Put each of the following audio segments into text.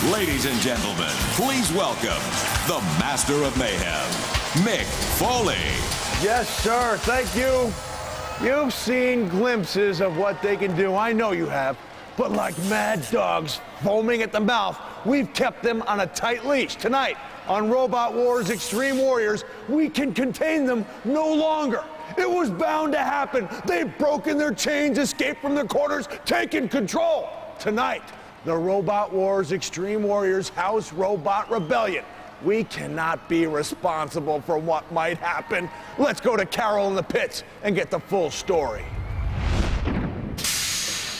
Ladies and gentlemen, please welcome the Master of Mayhem, Mick Foley. Yes, sir. Thank you. You've seen glimpses of what they can do. I know you have. But like mad dogs foaming at the mouth, we've kept them on a tight leash. Tonight, on Robot Wars Extreme Warriors, we can contain them no longer. It was bound to happen. They've broken their chains, escaped from their quarters, taken control. Tonight, the Robot Wars Extreme Warriors House Robot Rebellion. We cannot be responsible for what might happen. Let's go to Carol in the pits and get the full story.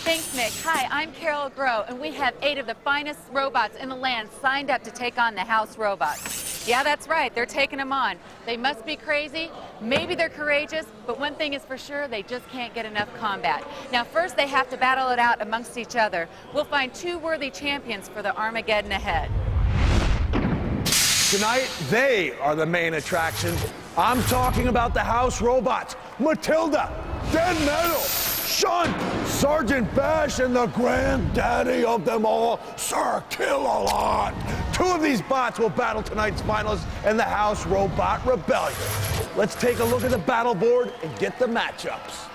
Thanks, Mick. Hi, I'm Carol Groh, and we have 8 of the finest robots in the land signed up to take on the House Robots. Yeah, that's right. They're taking them on. They must be crazy. Maybe they're courageous, but one thing is for sure, they just can't get enough combat. Now, first, they have to battle it out amongst each other. We'll find 2 worthy champions for the Armageddon ahead. Tonight, they are the main attraction. I'm talking about the House Robots. Matilda, Dead Metal, Shunt, Sergeant Bash, and the granddaddy of them all, Sir Kill-A-Lot. 2 of these bots will battle tonight's finalists in the House Robot Rebellion. Let's take a look at the battle board and get the matchups.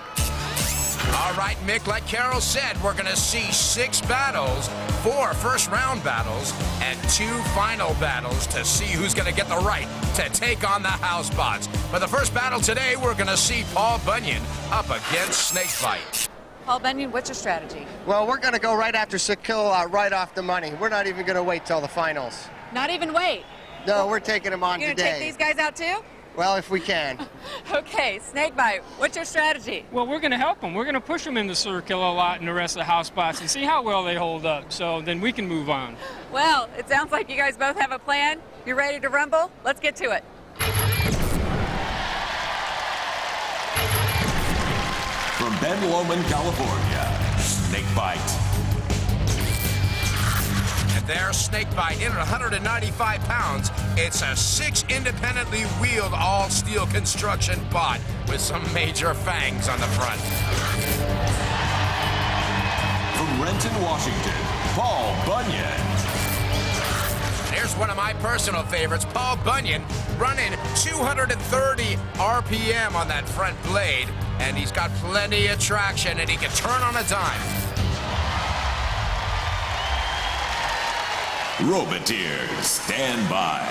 All right, Mick, like Carol said, we're going to see 6 battles, 4 first-round battles, and 2 final battles to see who's going to get the right to take on the House Bots. For the first battle today, we're going to see Paul Bunyan up against Snakebite. Paul Bunyan, what's your strategy? Well, we're going to go right after Sir Kill-A-Lot right off the money. We're not even going to wait till the finals. Not even wait. No, we're taking them on You're today. going to take these guys out too? Well, if we can. Okay, Snakebite, what's your strategy? Well, we're going to help them. We're going to push them into Sir Kill-A-Lot and the rest of the House Bots and see how well they hold up, so then we can move on. Well, it sounds like you guys both have a plan. You ready to rumble? Let's get to it. From Ben Lomond, California, Snakebite. And there's Snakebite in at 195 pounds. It's a 6 independently wheeled all-steel construction bot with some major fangs on the front. From Renton, Washington, Paul Bunyan. Here's one of my personal favorites, Paul Bunyan, running 230 RPM on that front blade, and he's got plenty of traction, and he can turn on a dime. Roboteers, stand by.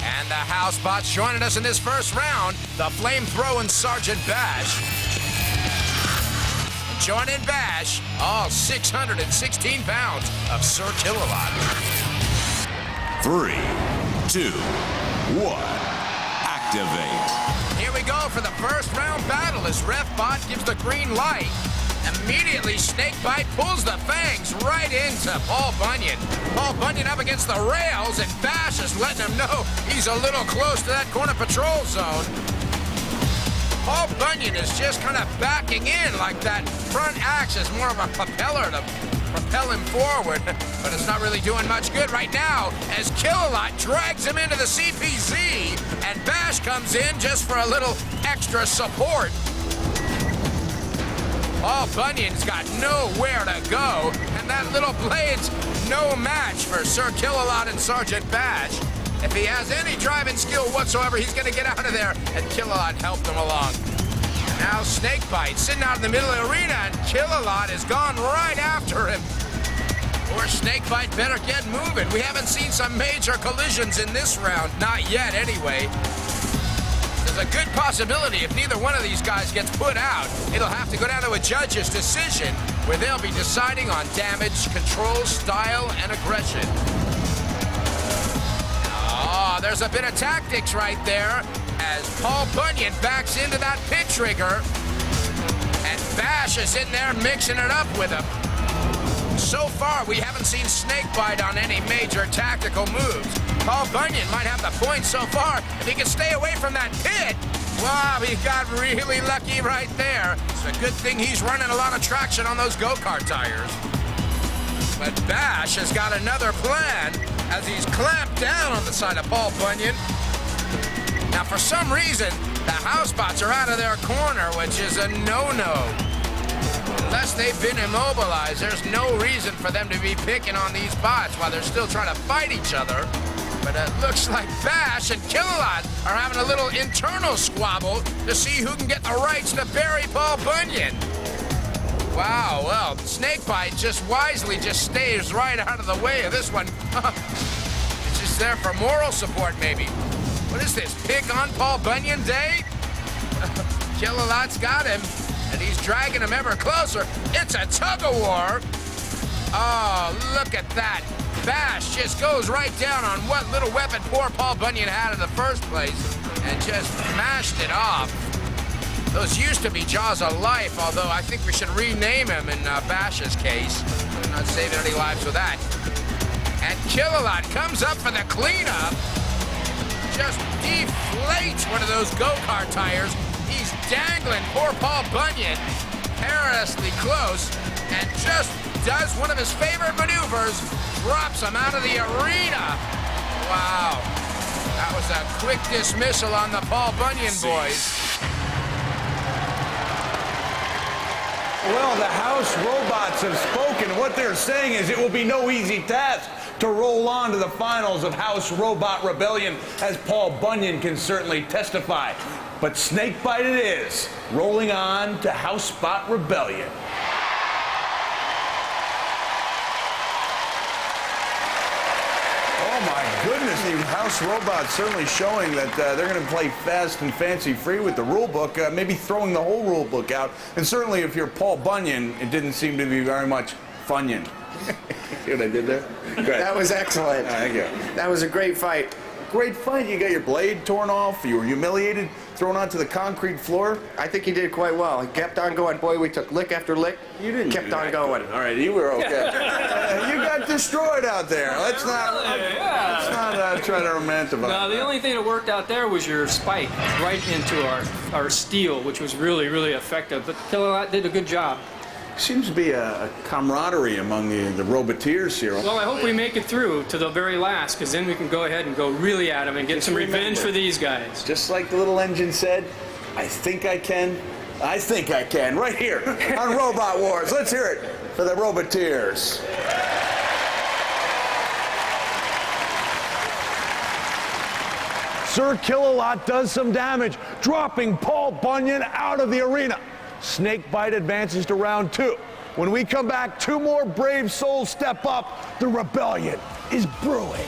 And the House Bots joining us in this first round, the flame-throwing Sergeant Bash. Joining Bash, all 616 pounds of Sir Kill-A-Lot. 3, 2, 1, activate. Here we go for the first round battle as Ref Bot gives the green light. Immediately, Snakebite pulls the fangs right into Paul Bunyan. Paul Bunyan up against the rails, and Bash is letting him know he's a little close to that corner patrol zone. Paul Bunyan is just kind of backing in like that front axe is more of a propeller to propel him forward, but it's not really doing much good right now as Kill-A-Lot drags him into the CPZ, and Bash comes in just for a little extra support. Paul Bunyan's got nowhere to go, and that little blade's no match for Sir Kill-A-Lot and Sergeant Bash. If he has any driving skill whatsoever, he's going to get out of there, and Kill-A-Lot helped him along. Now Snakebite sitting out in the middle of the arena, and Kill-A-Lot has gone right after him. Poor Snakebite better get moving. We haven't seen some major collisions in this round, not yet anyway. There's a good possibility if neither one of these guys gets put out, it'll have to go down to a judge's decision where they'll be deciding on damage, control, style, and aggression. Oh, there's a bit of tactics right there as Paul Bunyan backs into that pit trigger, and Bash is in there mixing it up with him. So far, we haven't seen Snakebite on any major tactical moves. Paul Bunyan might have the point so far. If he can stay away from that pit, wow, he got really lucky right there. It's a good thing he's running a lot of traction on those go-kart tires. But Bash has got another plan as he's clamped down on the side of Paul Bunyan. Now, for some reason, the House Bots are out of their corner, which is a no-no. Unless they've been immobilized, there's no reason for them to be picking on these bots while they're still trying to fight each other. But it looks like Bash and Kill-A-Lot are having a little internal squabble to see who can get the rights to bury Paul Bunyan. Wow, well, Snakebite just wisely stays right out of the way of this one. It's just there for moral support, maybe. What is this, pick on Paul Bunyan Day? Kill-A-Lot's got him, and he's dragging him ever closer. It's a tug-of-war. Oh, look at that. Bash just goes right down on what little weapon poor Paul Bunyan had in the first place and just mashed it off. Those used to be Jaws of Life, although I think we should rename him in Bash's case. I'm not saving any lives with that. And Kill-A-Lot comes up for the cleanup. Just deflates one of those go-kart tires. He's dangling poor Paul Bunyan perilously close and just does one of his favorite maneuvers, drops him out of the arena. Wow. That was a quick dismissal on the Paul Bunyan boys. Well, the house robots have spoken. What they're saying is it will be no easy task to roll on to the finals of House Robot Rebellion, as Paul Bunyan can certainly testify. But Snakebite it is, rolling on to House Bot Rebellion. Oh my goodness, the House Robots certainly showing that they're going to play fast and fancy-free with the rule book, maybe throwing the whole rule book out. And certainly if you're Paul Bunyan, it didn't seem to be very much Funyan. See what I did there? That was excellent. Thank you. That was a great fight. Great fight. You got your blade torn off. You were humiliated, thrown onto the concrete floor. I think he did quite well. He kept on going. Boy, we took lick after lick. You didn't. Kept on going. All right, you were okay. You got destroyed out there. Let's not try to romanticize. No, the only thing that worked out there was your spike right into our steel, which was really, really effective. But Kill-A-Lot did a good job. Seems to be a camaraderie among the Roboteers here. Well, I hope we make it through to the very last, because then we can go ahead and go really at them and get some revenge for these guys. Just like the little engine said, I think I can. I think I can. Right here on Robot Wars. Let's hear it for the Roboteers. Sir Kill-A-Lot does some damage, dropping Paul Bunyan out of the arena. Snakebite advances to round 2. When we come back, 2 more brave souls step up. The rebellion is brewing.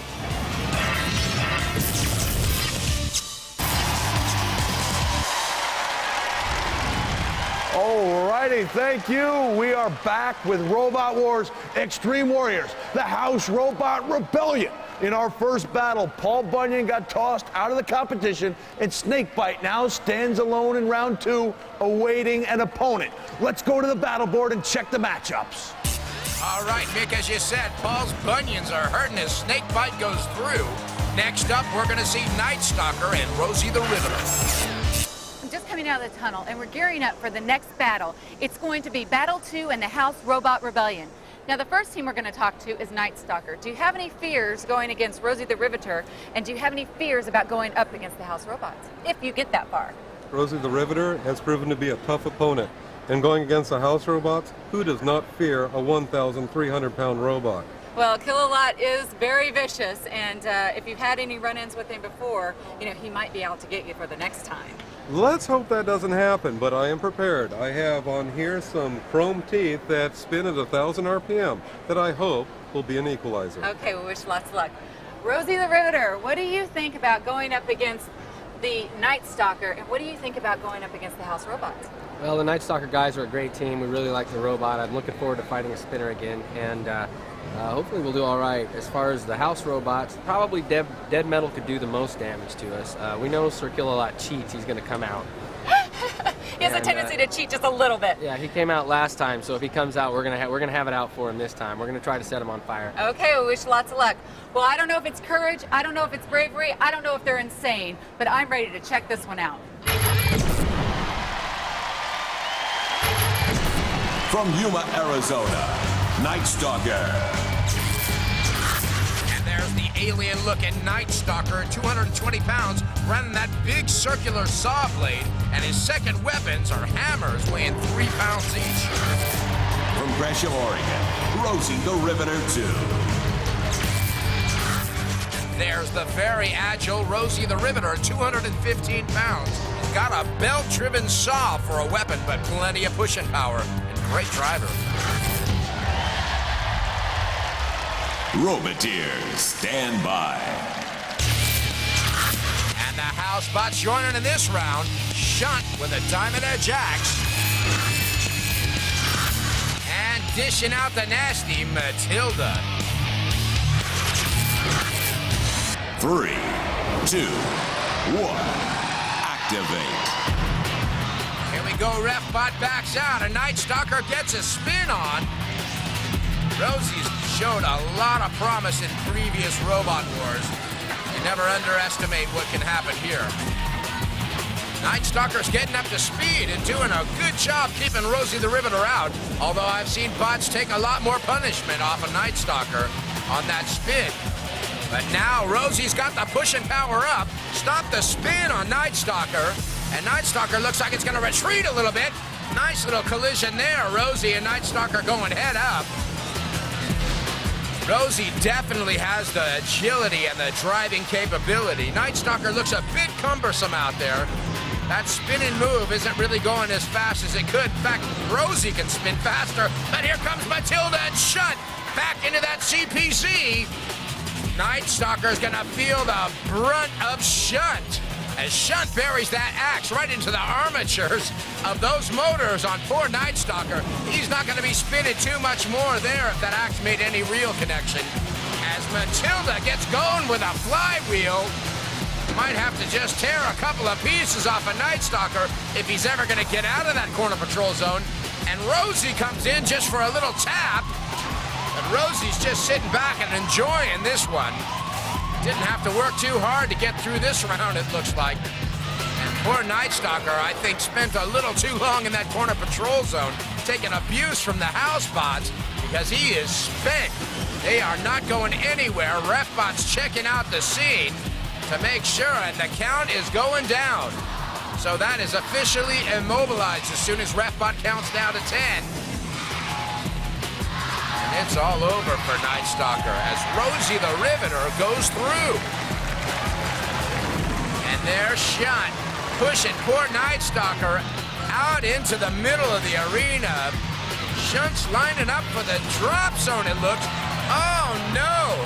Alrighty, thank you. We are back with Robot Wars Extreme Warriors, the House Robot Rebellion. In our first battle, Paul Bunyan got tossed out of the competition, and Snakebite now stands alone in round 2, awaiting an opponent. Let's go to the battle board and check the matchups. All right, Mick, as you said, Paul's bunions are hurting as Snakebite goes through. Next up, we're going to see Nightstalker and Rosie The Riveter. I'm just coming out of the tunnel, and we're gearing up for the next battle. It's going to be Battle 2 in the House Robot Rebellion. Now, the first team we're going to talk to is Nightstalker. Do you have any fears going against Rosie the Riveter, and do you have any fears about going up against the House Robots, if you get that far? Rosie the Riveter has proven to be a tough opponent, and going against the House Robots, who does not fear a 1,300-pound robot? Well, Kill-A-Lot is very vicious, and if you've had any run-ins with him before, you know, he might be out to get you for the next time. Let's hope that doesn't happen, but I am prepared. I have on here some chrome teeth that spin at 1,000 RPM that I hope will be an equalizer. Okay, we wish lots of luck. Rosie the Riveter, what do you think about going up against the Nightstalker, and what do you think about going up against the House Robots? Well, the Nightstalker guys are a great team. We really like the robot. I'm looking forward to fighting a spinner again, and hopefully we'll do all right. As far as the House Robots, probably Dead Metal could do the most damage to us. We know Sir Kill-A-Lot cheats. He's going to come out. He has a tendency to cheat just a little bit. Yeah, he came out last time, so if he comes out, we're gonna have it out for him this time. We're gonna try to set him on fire. Okay, we wish lots of luck. Well, I don't know if it's courage, I don't know if it's bravery, I don't know if they're insane, but I'm ready to check this one out. From Yuma, Arizona, Nightstalker. And there's the alien-looking Nightstalker, 220 pounds, running that big circular saw blade, and his second weapons are hammers weighing 3 pounds each. Gresham, Oregon, Rosie the Riveter 2. There's the very agile Rosie the Riveter, 215 pounds. He's got a belt-driven saw for a weapon, but plenty of pushing power and great driver. Roboteers, stand by. And the housebots joining in this round. Shunt with a diamond edge axe. And dishing out the nasty Matilda. 3, 2, 1, activate. Here we go, Refbot backs out, and Nightstalker gets a spin on. Rosie's showed a lot of promise in previous Robot Wars. You never underestimate what can happen here. Nightstalker's getting up to speed and doing a good job keeping Rosie the Riveter out, although I've seen bots take a lot more punishment off of Nightstalker on that spin. But now Rosie's got the pushing power up, stopped the spin on Nightstalker, and Nightstalker looks like it's going to retreat a little bit. Nice little collision there, Rosie and Nightstalker going head up. Rosie definitely has the agility and the driving capability. Nightstalker looks a bit cumbersome out there. That spinning move isn't really going as fast as it could. In fact, Rosie can spin faster, but here comes Matilda and Shunt back into that CPC. Nightstalker is going to feel the brunt of Shunt as Shunt buries that axe right into the armatures of those motors on poor Nightstalker. He's not going to be spinning too much more there if that axe made any real connection. As Matilda gets going with a flywheel, might have to just tear a couple of pieces off of Nightstalker if he's ever going to get out of that corner patrol zone. And Rosie comes in just for a little tap. But Rosie's just sitting back and enjoying this one. Didn't have to work too hard to get through this round, it looks like. And poor Nightstalker, I think, spent a little too long in that corner patrol zone, taking abuse from the housebots because he is spent. They are not going anywhere. Refbot's checking out the scene to make sure, and the count is going down. So that is officially immobilized as soon as Refbot counts down to 10. It's all over for Nightstalker as Rosie the Riveter goes through. And there's Shunt pushing poor Nightstalker out into the middle of the arena. Shunt's lining up for the drop zone, it looks. Oh, no.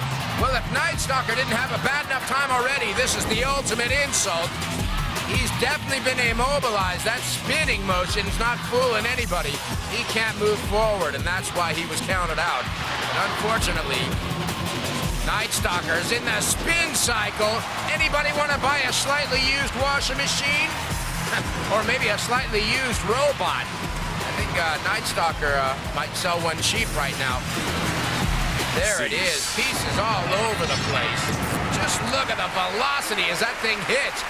Well, if Nightstalker didn't have a bad enough time already, this is the ultimate insult. He's definitely been immobilized. That spinning motion's not fooling anybody. He can't move forward, and that's why he was counted out. But unfortunately, Nightstalker's in the spin cycle. Anybody want to buy a slightly used washing machine? Or maybe a slightly used robot? I think Nightstalker might sell one cheap right now. There it is. Pieces all over the place. Just look at the velocity as that thing hits.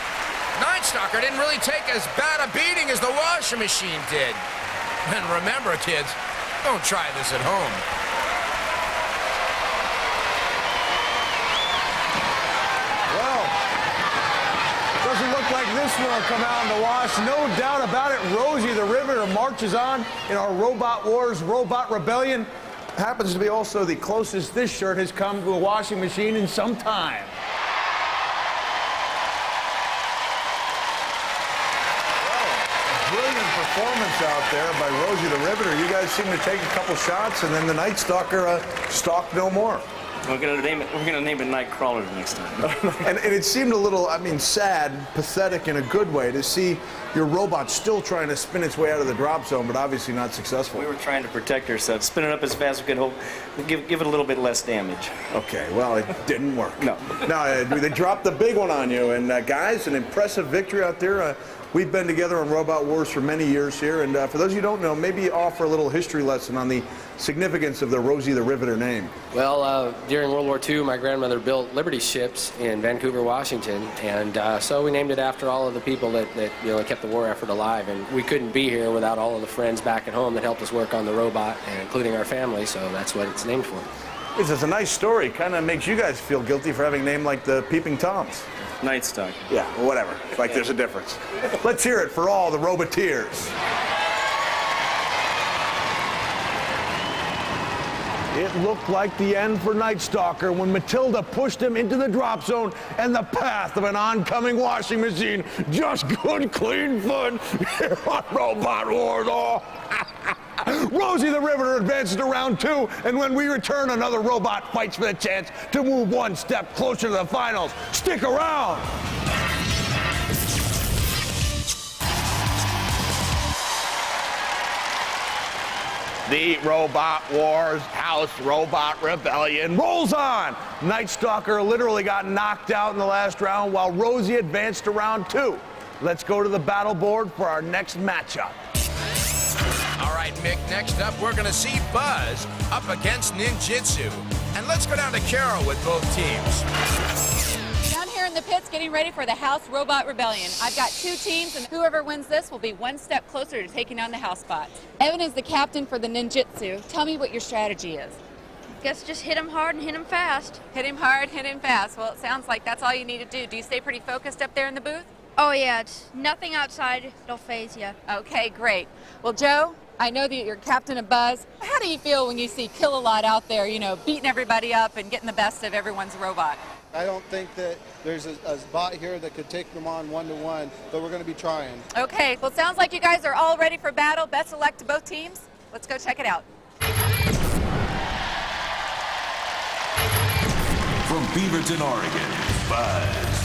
Nightstalker didn't really take as bad a beating as the washing machine did. And remember, kids, don't try this at home. Well, doesn't look like this one will come out in the wash. No doubt about it. Rosie the Riveter marches on in our Robot Wars Robot Rebellion. Happens to be also the closest this shirt has come to a washing machine in some time. Performance out there by Rosie the Riveter. You guys seem to take a couple shots, and then the Nightstalker stalked no more. We're gonna name it Nightcrawler next time. and it seemed a little, sad, pathetic in a good way to see your robot still trying to spin its way out of the drop zone, but obviously not successful. We were trying to protect ourselves, spin it up as fast as we could, hope give it a little bit less damage. Okay, well, it didn't work. No. No, they dropped the big one on you, and guys, an impressive victory out there. We've been together on Robot Wars for many years here, and for those of you who don't know, maybe offer a little history lesson on the significance of the Rosie the Riveter name. Well, during World War II, my grandmother built Liberty ships in Vancouver, Washington, and so we named it after all of the people that kept the war effort alive. And we couldn't be here without all of the friends back at home that helped us work on the robot, and including our family. So that's what it's named for. It's a nice story. Kind of makes you guys feel guilty for having a name like the Peeping Toms. Nightstalker. Yeah, well, whatever. It's like there's a difference. Let's hear it for all the Roboteers. It looked like the end for Nightstalker when Matilda pushed him into the drop zone and the path of an oncoming washing machine. Just good, clean fun here on Robot Wars. Oh. Rosie the Riveter advances to round 2, and when we return, another robot fights for the chance to move one step closer to the finals. Stick around. The Robot Wars House Robot Rebellion rolls on. Nightstalker literally got knocked out in the last round while Rosie advanced to round 2. Let's go to the battle board for our next matchup. All right, Mick, next up, we're going to see Buzz up against Ninjitsu. And let's go down to Carol with both teams. Down here in the pits getting ready for the House Robot Rebellion. I've got 2 teams, and whoever wins this will be one step closer to taking on the house bots. Evan is the captain for the Ninjitsu. Tell me what your strategy is. Guess just hit him hard and hit him fast. Hit him hard, hit him fast. Well, it sounds like that's all you need to do. Do you stay pretty focused up there in the booth? Oh yeah, it's nothing outside that'll phase you. Okay, great. Well, Joe, I know that you're captain of Buzz. How do you feel when you see Kill-A-Lot out there, you know, beating everybody up and getting the best of everyone's robot? I don't think that there's a bot here that could take them on one-to-one, but we're going to be trying. Okay, well, it sounds like you guys are all ready for battle. Best of luck to both teams. Let's go check it out. From Beaverton, Oregon, Buzz.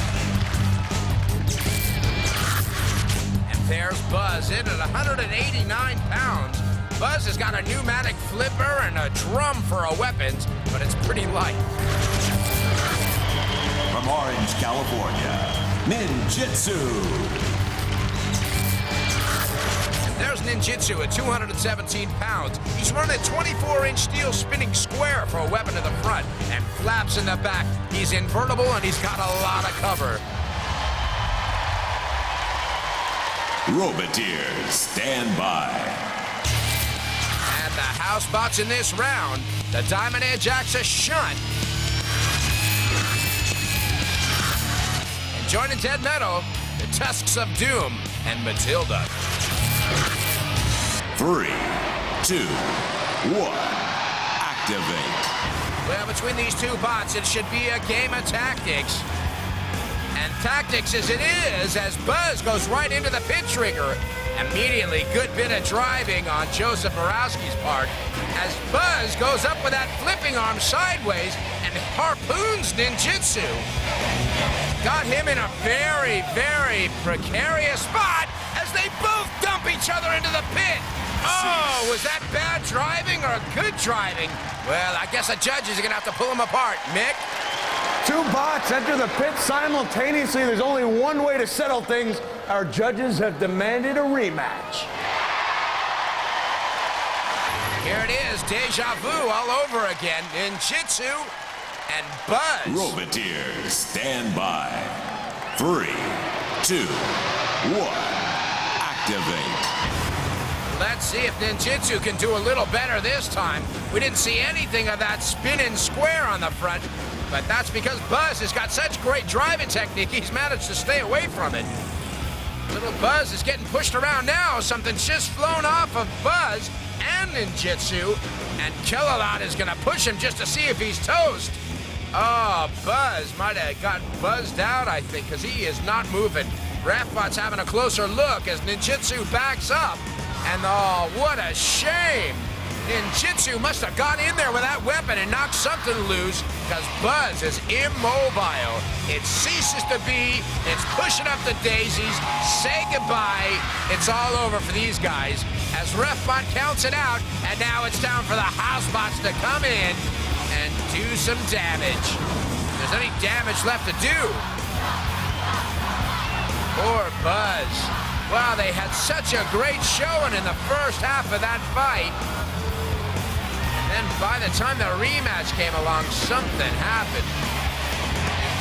There's Buzz in at 189 pounds. Buzz has got a pneumatic flipper and a drum for a weapons, but it's pretty light. From Orange, California, Ninjitsu. And there's Ninjitsu at 217 pounds. He's running a 24-inch steel spinning square for a weapon in the front and flaps in the back. He's invertible and he's got a lot of cover. Roboteers, stand by. And the house bots in this round, the Diamond Edge acts as shunt. And joining Dead Metal, the Tusks of Doom and Matilda. 3, 2, 1, activate. Well, between these two bots, it should be a game of tactics. And tactics as it is, as Buzz goes right into the pit trigger. Immediately, good bit of driving on Joseph Borowski's part, as Buzz goes up with that flipping arm sideways and harpoons Ninjitsu. Got him in a very, very precarious spot as they both dump each other into the pit. Oh, was that bad driving or good driving? Well, I guess the judges are going to have to pull them apart. Mick? 2 bots enter the pit simultaneously. There's only one way to settle things. Our judges have demanded a rematch. Here it is, deja vu all over again. Ninjitsu and Buzz. Roboteers, stand by. 3, 2, 1, activate. Let's see if Ninjitsu can do a little better this time. We didn't see anything of that spinning square on the front, but that's because Buzz has got such great driving technique, he's managed to stay away from it. Little Buzz is getting pushed around now. Something's just flown off of Buzz and Ninjitsu, and Kill-A-Lot is gonna push him just to see if he's toast. Oh, Buzz might have got buzzed out, I think, because he is not moving. Rathbot's having a closer look as Ninjitsu backs up. And oh, what a shame! Ninjitsu must have got in there with that weapon and knocked something loose, because Buzz is immobile. It ceases to be. It's pushing up the daisies. Say goodbye. It's all over for these guys as Refbot counts it out, and now it's time for the housebots to come in and do some damage. If there's any damage left to do. Poor Buzz. Wow, they had such a great showing in the first half of that fight. And then by the time the rematch came along, something happened.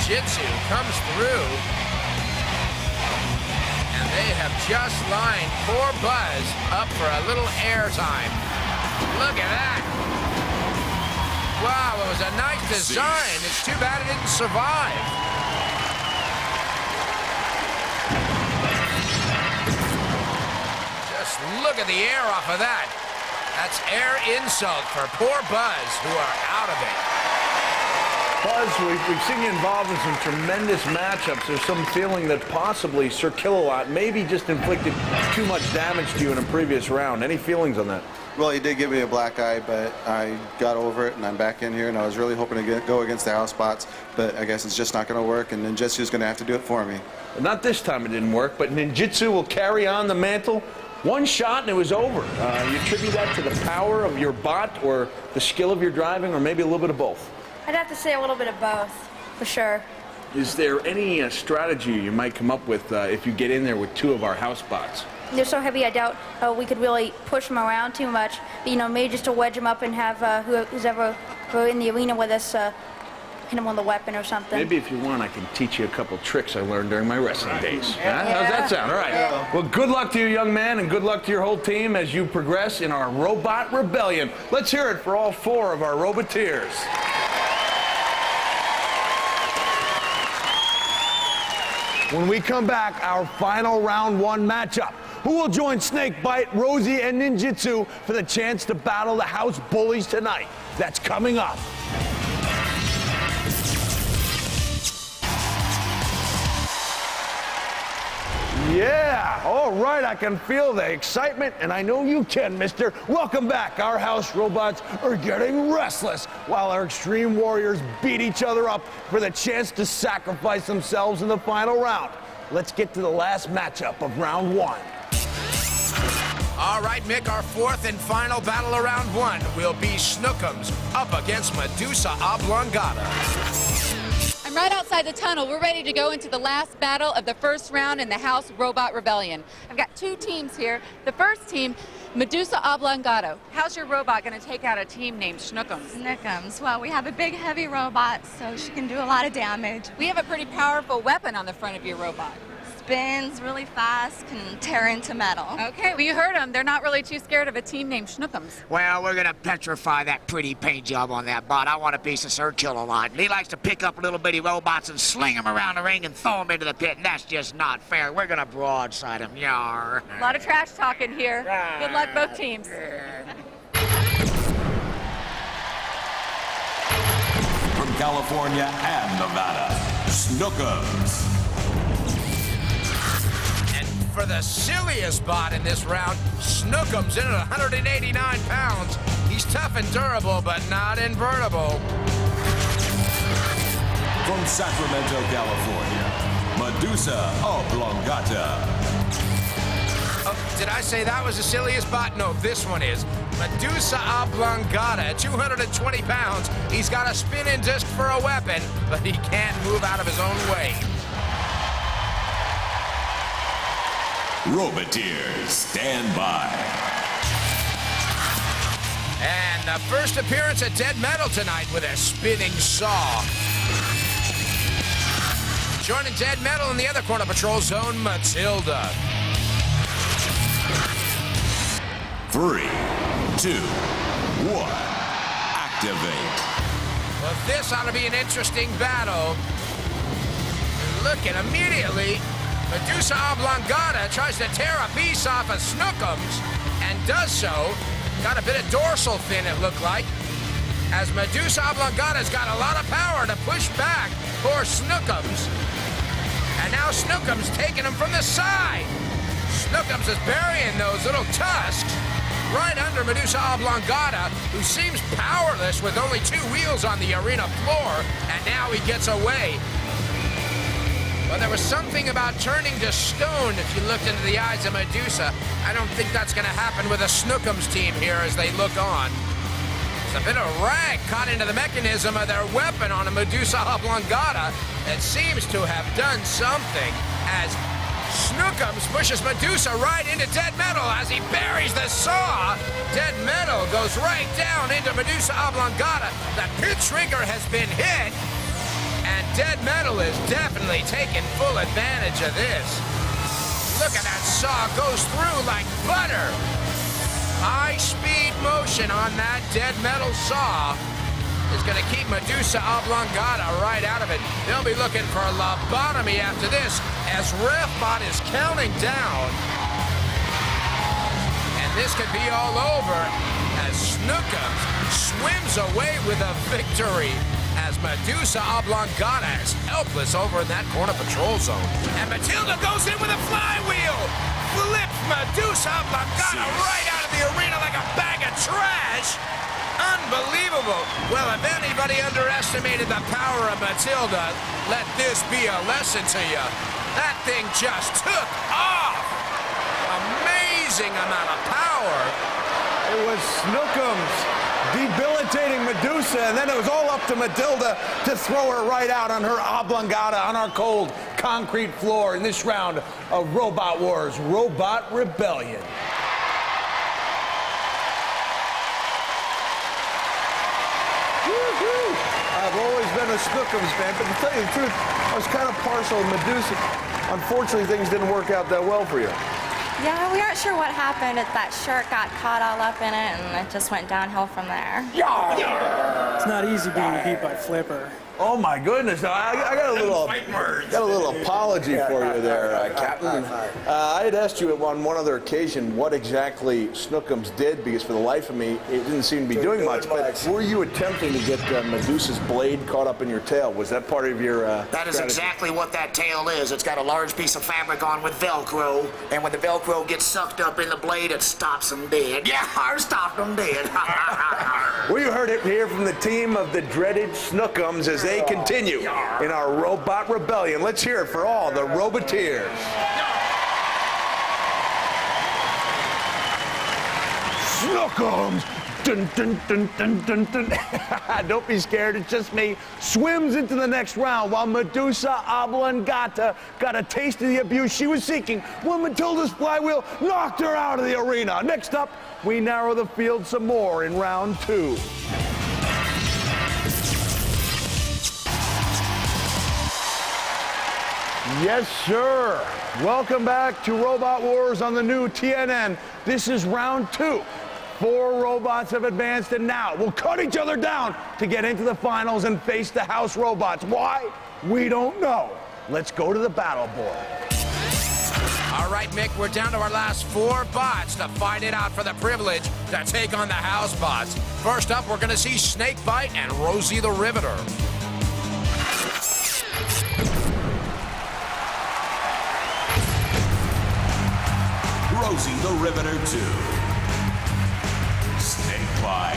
Ninjitsu comes through. And they have just lined poor Buzz up for a little airtime. Look at that. Wow, it was a nice design. It's too bad it didn't survive. Look at the air off of that. That's air insult for poor Buzz, who are out of it. Buzz, we've seen you involved in some tremendous matchups. There's some feeling that possibly Sir Kill-A-Lot maybe just inflicted too much damage to you in a previous round. Any feelings on that? Well, he did give me a black eye, but I got over it, and I'm back in here, and I was really hoping to go against the house spots, but I guess it's just not going to work, and Ninjitsu's going to have to do it for me. Well, not this time it didn't work, but Ninjitsu will carry on the mantle. One shot and it was over. You attribute that to the power of your bot or the skill of your driving, or maybe a little bit of both? I'd have to say a little bit of both, for sure. Is there any strategy you might come up with if you get in there with two of our house bots? They're so heavy, I doubt we could really push them around too much. But, you know, maybe just to wedge them up and have who's ever in the arena with us hit them with a weapon or something. Maybe if you want, I can teach you a couple tricks I learned during my wrestling days. Yeah. How's that sound? All right. Yeah. Well, good luck to you, young man, and good luck to your whole team as you progress in our robot rebellion. Let's hear it for all four of our Roboteers. When we come back, our final round one matchup. Who will join Snakebite, Rosie, and Ninjitsu for the chance to battle the house bullies tonight? That's coming up. Yeah, all right, I can feel the excitement, and I know you can, mister. Welcome back. Our house robots are getting restless while our extreme warriors beat each other up for the chance to sacrifice themselves in the final round. Let's get to the last matchup of round one. All right, Mick, our fourth and final battle of round one will be Snookums up against Medusa Oblongata. I'm right outside the tunnel. We're ready to go into the last battle of the first round in the House Robot Rebellion. I've got two teams here. The first team, Medusa Oblongotta. How's your robot going to take out a team named Snookums? Snookums. Well, we have a big, heavy robot, so she can do a lot of damage. We have a pretty powerful weapon on the front of your robot. Spins really fast, can tear into metal. Okay, well, you heard them. They're not really too scared of a team named Snookums. Well, we're gonna petrify that pretty paint job on that bot. I want a piece of Sir Kill-A-Lot. He likes to pick up little bitty robots and sling them around the ring and throw them into the pit, and that's just not fair. We're gonna broadside him, yar. A lot of trash talking here. Good luck, both teams. From California and Nevada, Snookums. For the silliest bot in this round, Snookums in at 189 pounds. He's tough and durable, but not invertible. From Sacramento, California, Medusa Oblongata. Oh, did I say that was the silliest bot? No, this one is. Medusa Oblongata, 220 pounds. He's got a spinning disc for a weapon, but he can't move out of his own way. Roboteers, stand by. And the first appearance at Dead Metal tonight with a spinning saw. Joining Dead Metal in the other corner patrol zone, Matilda. 3, 2, 1, activate. Well, this ought to be an interesting battle. Looking immediately, Medusa Oblongata tries to tear a piece off of Snookums, and does so. Got a bit of dorsal fin, it looked like, as Medusa Oblongata's got a lot of power to push back for Snookums. And now Snookums taking him from the side. Snookums is burying those little tusks right under Medusa Oblongata, who seems powerless with only 2 wheels on the arena floor, and now he gets away. Well, there was something about turning to stone if you looked into the eyes of Medusa. I don't think that's going to happen with a Snookums team here as they look on. There's a bit of rag caught into the mechanism of their weapon on a Medusa Oblongata that seems to have done something as Snookums pushes Medusa right into Dead Metal as he buries the saw. Dead Metal goes right down into Medusa Oblongata. The pit shrinker has been hit. And Dead Metal is definitely taking full advantage of this. Look at that saw, goes through like butter. High-speed motion on that Dead Metal saw is going to keep Medusa Oblongata right out of it. They'll be looking for a lobotomy after this as RefBot is counting down. And this could be all over Snookums swims away with a victory as Medusa Oblongotta is helpless over in that corner patrol zone. And Matilda goes in with a flywheel, flips Medusa Oblongotta right out of the arena like a bag of trash. Unbelievable. Well, if anybody underestimated the power of Matilda, let this be a lesson to you. That thing just took off. Amazing amount of power. It was Snookums debilitating Medusa, and then it was all up to Matilda to throw her right out on her oblongata on our cold concrete floor in this round of Robot Wars, Robot Rebellion. I've always been a Snookums fan, but to tell you the truth, I was kind of partial to Medusa. Unfortunately, things didn't work out that well for you. Yeah, we aren't sure what happened. That shirt got caught all up in it, and it just went downhill from there. It's not easy being beat by Flipper. Oh my goodness! I got a little apology for you there, Captain. I had asked you on one other occasion what exactly Snookums did, because for the life of me, it didn't seem to be doing much. But were you attempting to get Medusa's blade caught up in your tail? Was that part of your? That is exactly what that tail is. It's got a large piece of fabric on with Velcro, and when the Velcro gets sucked up in the blade, it stops them dead. Yeah, I stopped them dead. Well, you heard it here from the team of the dreaded Snookums as they continue in our Robot Rebellion. Let's hear it for all the Roboteers. Snookums! Dun, dun, dun, dun, dun, dun. Don't be scared, it's just me. Swims into the next round while Medusa Oblongotta got a taste of the abuse she was seeking when Matilda's flywheel knocked her out of the arena. Next up, we narrow the field some more in round 2. Yes, sir. Welcome back to Robot Wars on the new TNN. This is round 2. 4 robots have advanced, and now we'll cut each other down to get into the finals and face the house robots. Why? We don't know. Let's go to the battle board. All right, Mick, we're down to our last 4 bots to fight it out for the privilege to take on the house bots. First up, we're going to see Snakebite and Rosie the Riveter. Rosie the Riveter 2. Snakebite.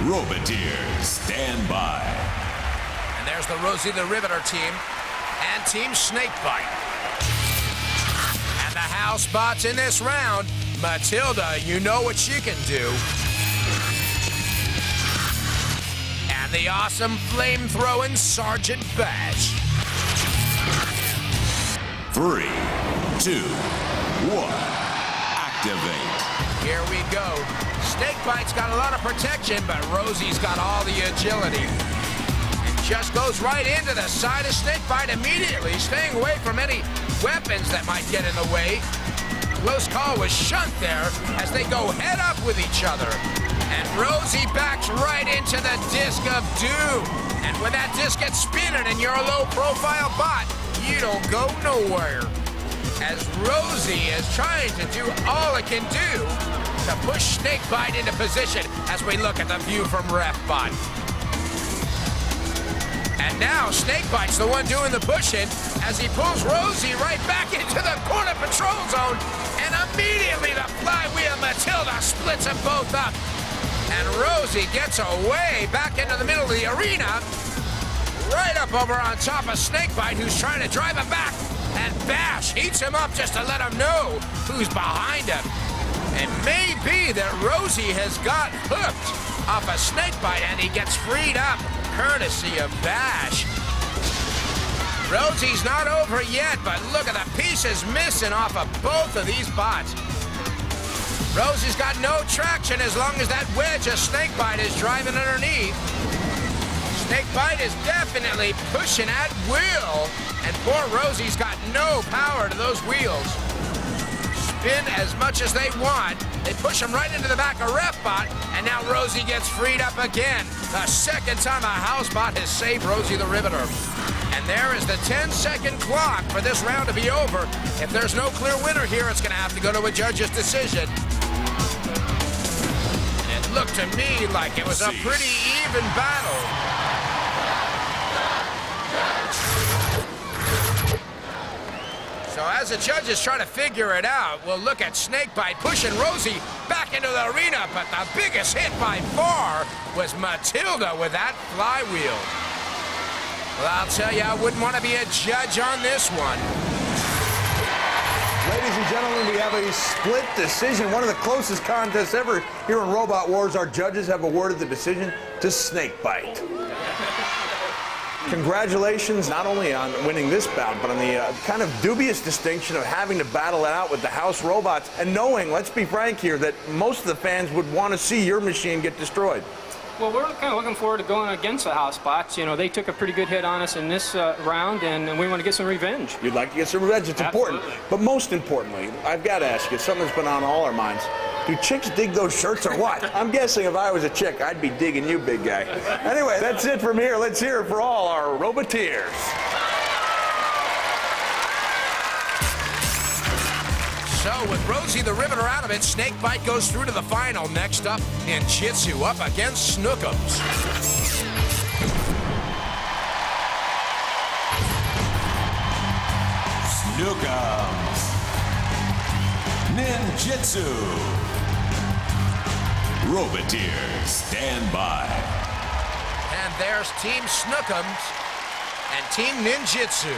Roboteer, stand by. And there's the Rosie the Riveter team and Team Snakebite. And the house bots in this round, Matilda, you know what she can do. And the awesome flame-throwing Sergeant Bash. 3, 2, 1, activate. Here we go. Snakebite's got a lot of protection, but Rosie's got all the agility. And just goes right into the side of Snakebite immediately, staying away from any weapons that might get in the way. Close call was shunt there as they go head up with each other. And Rosie backs right into the Disc of Doom. And when that disc gets spinning and you're a low-profile bot, you don't go nowhere. As Rosie is trying to do all it can do to push Snakebite into position as we look at the view from RefBot. And now Snakebite's the one doing the pushing as he pulls Rosie right back into the corner patrol zone, and immediately the flywheel Matilda splits them both up. And Rosie gets away back into the middle of the arena, right up over on top of Snakebite, who's trying to drive him back. And Bash heats him up just to let him know who's behind him. It may be that Rosie has got hooked off a Snakebite and he gets freed up, courtesy of Bash. Rosie's not over yet, but look at the pieces missing off of both of these bots. Rosie's got no traction as long as that wedge of Snakebite is driving underneath. Snakebite is definitely pushing at will, and poor Rosie's got no power to those wheels. Spin as much as they want. They push him right into the back of RefBot, and now Rosie gets freed up again. The second time a housebot has saved Rosie the Riveter. And there is the 10-second clock for this round to be over. If there's no clear winner here, it's going to have to go to a judge's decision. looked to me like it was a pretty even battle. So as the judges try to figure it out, we'll look at Snakebite pushing Rosie back into the arena, but the biggest hit by far was Matilda with that flywheel. Well, I'll tell you, I wouldn't want to be a judge on this one. Ladies and gentlemen, we have a split decision, one of the closest contests ever here in Robot Wars. Our judges have awarded the decision to Snakebite. Congratulations not only on winning this bout, but on the kind of dubious distinction of having to battle it out with the house robots and knowing, let's be frank here, that most of the fans would want to see your machine get destroyed. Well, we're kind of looking forward to going against the house bots. You know, they took a pretty good hit on us in this round, and we want to get some revenge. You'd like to get some revenge. It's important. But most importantly, I've got to ask you, something that's been on all our minds. Do chicks dig those shirts or what? I'm guessing if I was a chick, I'd be digging you, big guy. Anyway, that's it from here. Let's hear it for all our Roboteers. So with Rosie the Riveter out of it, Snakebite goes through to the final. Next up, Ninjitsu up against Snookums. Snookums. Ninjitsu. Roboteers, stand by. And there's Team Snookums and Team Ninjitsu.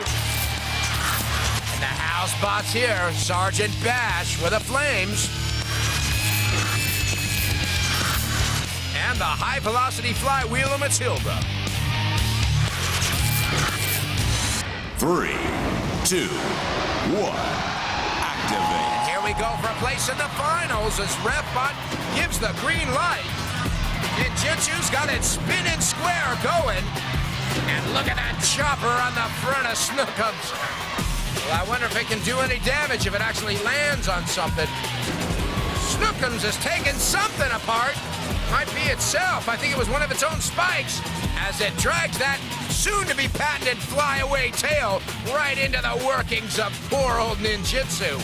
And the house bots here, Sergeant Bash with the flames. And the high-velocity flywheel of Matilda. 3, 2, 1, activate. And here we go for a place in the finals as RevBot gives the green light. Ninjitsu's got it spinning square going. And look at that chopper on the front of Snookums. Well, I wonder if it can do any damage if it actually lands on something. Snookums has taken something apart. Might be itself. I think it was one of its own spikes as it drags that soon-to-be patented flyaway tail right into the workings of poor old Ninjitsu.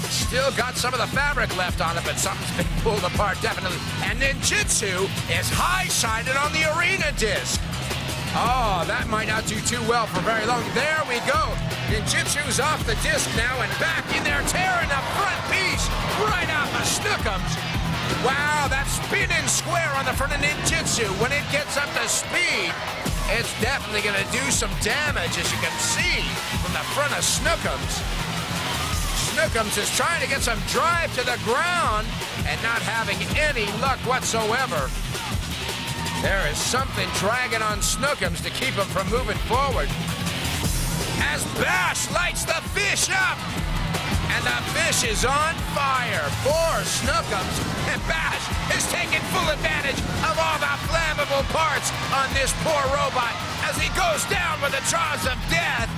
Still got some of the fabric left on it, but something's been pulled apart, definitely. And Ninjitsu is high-sided on the arena disc. Oh, that might not do too well for very long. There we go. Ninjitsu's off the disc now and back in there, tearing the front piece right off of Snookums. Wow, that spinning square on the front of Ninjitsu, when it gets up to speed, it's definitely going to do some damage, as you can see from the front of Snookums. Snookums is trying to get some drive to the ground and not having any luck whatsoever. There is something dragging on Snookums to keep him from moving forward. As Bash lights the fish up, and the fish is on fire. Poor Snookums, and Bash is taking full advantage of all the flammable parts on this poor robot as he goes down with the jaws of death.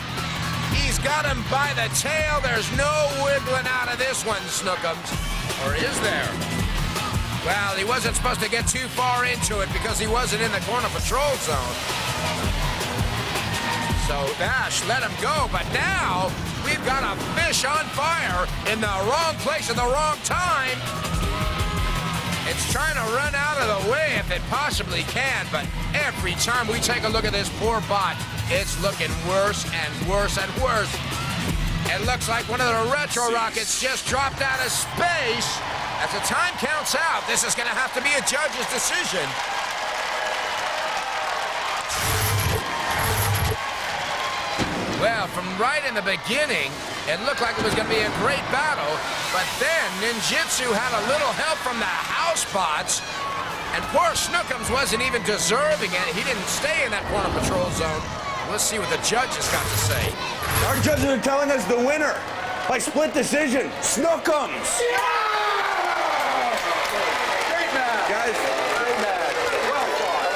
He's got him by the tail. There's no wiggling out of this one, Snookums. Or is there? Well, he wasn't supposed to get too far into it because he wasn't in the corner patrol zone. So Bash let him go, but now we've got a fish on fire in the wrong place at the wrong time. It's trying to run out of the way if it possibly can, but every time we take a look at this poor bot, it's looking worse and worse and worse. It looks like one of the retro rockets just dropped out of space. As the time counts out, this is going to have to be a judge's decision. Well, from right in the beginning, it looked like it was going to be a great battle, but then Ninjitsu had a little help from the house bots, and poor Snookums wasn't even deserving it. He didn't stay in that corner patrol zone. Let's see what the judges got to say. Our judges are telling us the winner by split decision, Snookums. Yeah! Guys, well fought.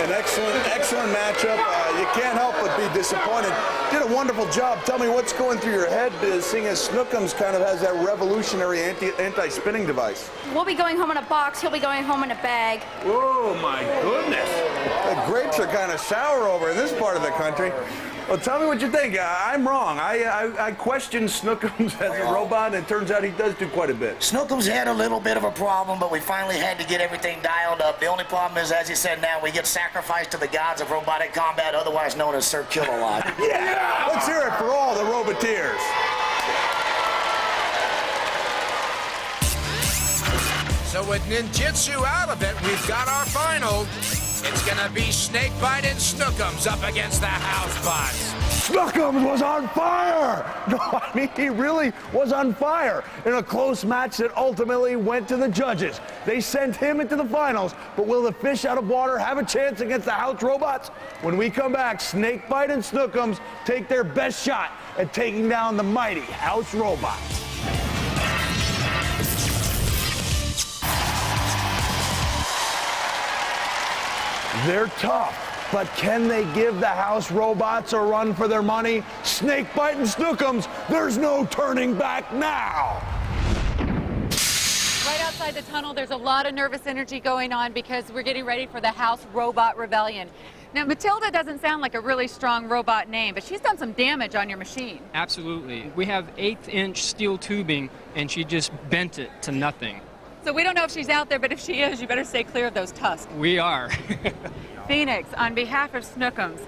An excellent matchup. You can't help but be disappointed. Did a wonderful job. Tell me what's going through your head, seeing as Snookums kind of has that revolutionary anti-spinning device. We'll be going home in a box. He'll be going home in a bag. Oh, my goodness. The grapes are kind of sour over in this part of the country. Well, tell me what you think. I'm wrong. I questioned Snookums as a robot, and it turns out he does do quite a bit. Snookums had a little bit of a problem, but we finally had to get everything dialed up. The only problem is, as you said now, we get sacrificed to the gods of robotic combat, otherwise known as Sir Kill-A-Lot. Yeah! Let's hear it for all the Roboteers. So with Ninjitsu out of it, we've got our final. It's gonna be Snakebite and Snookums up against the Housebots. Snookums was on fire! No, I mean, he really was on fire in a close match that ultimately went to the judges. They sent him into the finals, but will the fish out of water have a chance against the House Robots? When we come back, Snakebite and Snookums take their best shot at taking down the mighty House Robots. They're tough, but can they give the House Robots a run for their money? Snakebite and Snookums, there's no turning back now. Right outside the tunnel, there's a lot of nervous energy going on because we're getting ready for the House Robot Rebellion. Now, Matilda doesn't sound like a really strong robot name, but she's done some damage on your machine. Absolutely. We have 1/8-inch steel tubing, and she just bent it to nothing. So we don't know if she's out there, but if she is, you better stay clear of those tusks. We are. Phoenix, on behalf of Snookums,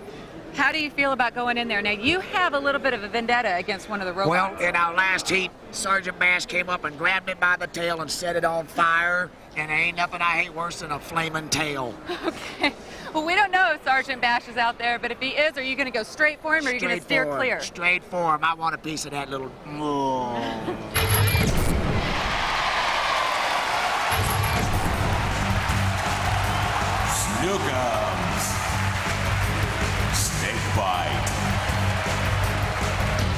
how do you feel about going in there? Now, you have a little bit of a vendetta against one of the robots. Well, in our last heat, Sergeant Bash came up and grabbed it by the tail and set it on fire, and there ain't nothing I hate worse than a flaming tail. Okay. Well, we don't know if Sergeant Bash is out there, but if he is, are you going to go straight for him, or are you going to steer clear? Straight for him. I want a piece of that little... Snookums. Snakebite.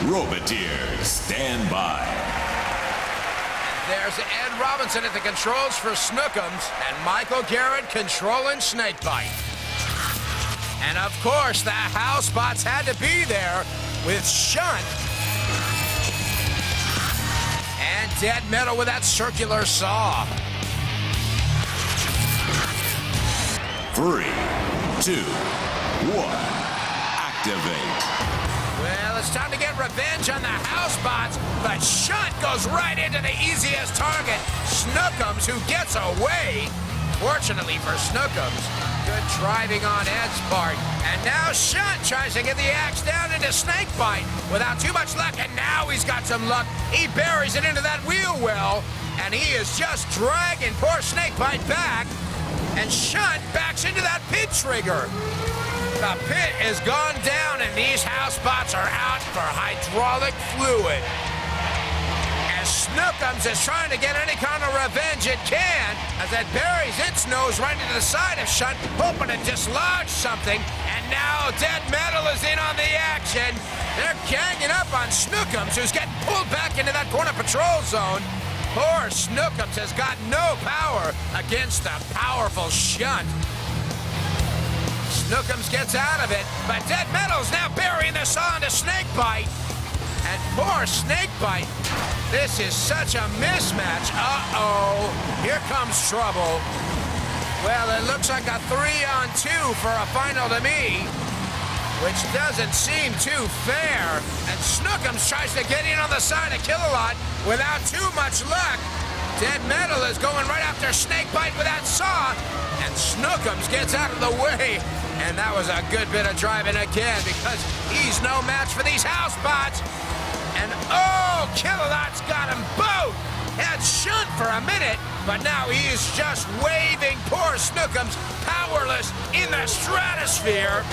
Roboteers, stand by. There's Ed Robinson at the controls for Snookums and Michael Garrett controlling Snakebite. And of course, the Housebots had to be there with Shunt and Dead Metal with that circular saw. 3, 2, 1, activate. Well, it's time to get revenge on the Housebots, but Shunt goes right into the easiest target, Snookums, who gets away. Fortunately for Snookums, good driving on Ed's part. And now Shunt tries to get the axe down into Snakebite without too much luck, and now he's got some luck. He buries it into that wheel well, and he is just dragging poor Snakebite back, and Shunt backs into that pit trigger. The pit is gone down, and these Housebots are out for hydraulic fluid. As Snookums is trying to get any kind of revenge it can, as it buries its nose right into the side of Shunt, hoping to dislodge something. And now Dead Metal is in on the action. They're ganging up on Snookums, who's getting pulled back into that corner patrol zone. Poor Snookums has got no power against the powerful Shunt. Snookums gets out of it, but Dead Metal's now burying the saw into Snakebite. And poor Snakebite, this is such a mismatch. Uh-oh, here comes trouble. Well, it looks like a 3-on-2 for a final to me, which doesn't seem too fair. And Snookums tries to get in on the side of Kill-A-Lot without too much luck. Dead Metal is going right after Snakebite with that saw, and Snookums gets out of the way. And that was a good bit of driving again, because he's no match for these Housebots. And oh, Kill-A-Lot's got them both. Had Shunt for a minute, but now he is just waving poor Snookums powerless in the stratosphere,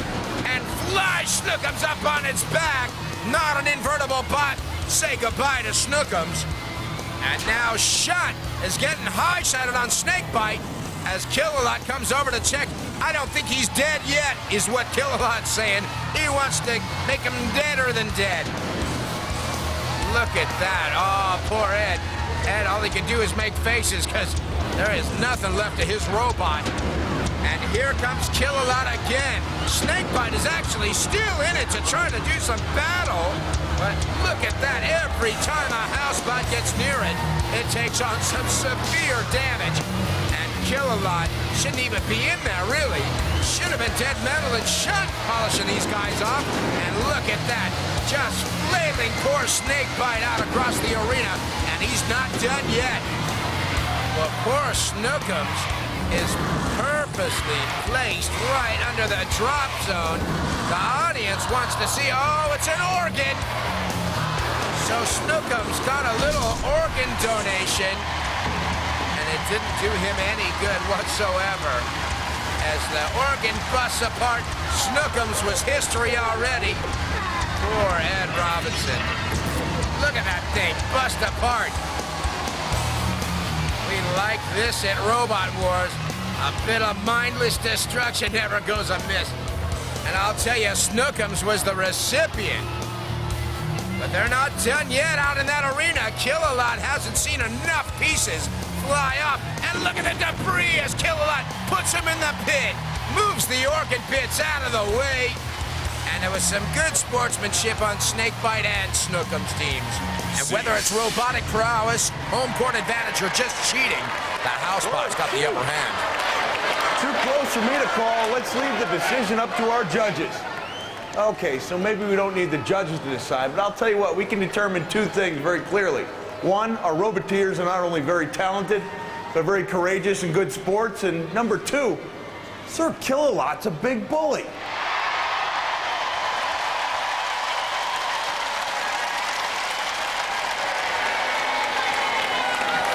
and flies Snookums up on its back. Not an invertible bot. Say goodbye to Snookums. And now Shunt is getting high-sided on Snakebite as Kill-A-Lot comes over to check. I don't think he's dead yet, is what Kill-A-Lot's saying. He wants to make him deader than dead. Look at that. Oh, poor Ed. Ed, all he can do is make faces, because there is nothing left of his robot. And here comes Kill-A-Lot again. Snakebite is actually still in it to try to do some battle. But look at that. Every time a Housebot gets near it, it takes on some severe damage. And Kill-A-Lot shouldn't even be in there, really. Should have been dead metal and shot polishing these guys off. And look at that. Just flailing poor Snakebite out across the arena. And he's not done yet. Well, poor Snookums is purposely placed right under the drop zone. The audience wants to see, oh, it's an organ. So Snookums got a little organ donation, and it didn't do him any good whatsoever. As the organ busts apart, Snookums was history already. Poor Ed Robinson. Look at that thing bust apart. We like this at Robot Wars. A bit of mindless destruction never goes amiss. And I'll tell you, Snookums was the recipient. But they're not done yet out in that arena. Kill-A-Lot hasn't seen enough pieces fly off. And look at the debris as Kill-A-Lot puts him in the pit. Moves the organ pits out of the way. And there was some good sportsmanship on Snakebite and Snookums teams. And whether it's robotic prowess, home court advantage, or just cheating, the housebots got the upper hand. Too close for me to call. Let's leave the decision up to our judges. Okay, so maybe we don't need the judges to decide, but I'll tell you what, we can determine two things very clearly. One, our Roboteers are not only very talented, but very courageous and good sports. And number two, Sir Kill-A-Lot's a big bully.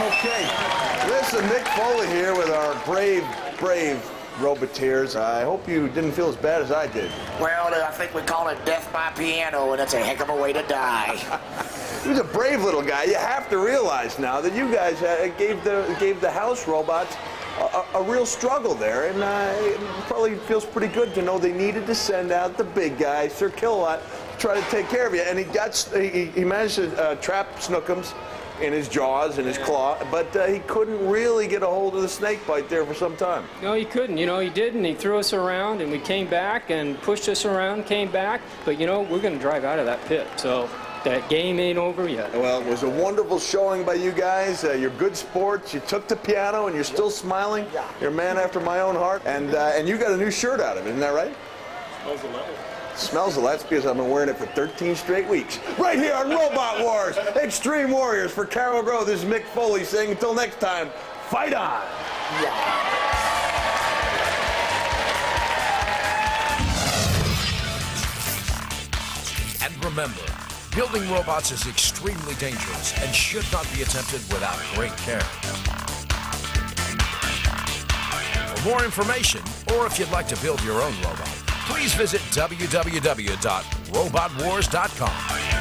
Okay, listen, Mick Foley here with our brave Roboteers. I hope you didn't feel as bad as I did. Well, I think we call it death by piano, and it's a heck of a way to die. He was a brave little guy. You have to realize now that you guys gave the house robots a real struggle there, and it probably feels pretty good to know they needed to send out the big guy, Sir Kill-A-Lot, to try to take care of you. And he managed to trap Snookums in his jaws and his claw, but he couldn't really get a hold of the Snakebite there for some time. No, he couldn't. You know, he didn't. He threw us around, and we came back and pushed us around, came back. But, you know, we're going to drive out of that pit. So that game ain't over yet. Well, it was a wonderful showing by you guys. You're good sports. You took the piano, and you're still smiling. You're a man after my own heart. And you got a new shirt out of it, isn't that right? Smells a leather. Smells a lot because I've been wearing it for 13 straight weeks. Right here on Robot Wars, Extreme Warriors. For Carol Grove, this is Mick Foley saying until next time, fight on. And remember, building robots is extremely dangerous and should not be attempted without great care. For more information, or if you'd like to build your own robot, please visit www.robotwars.com.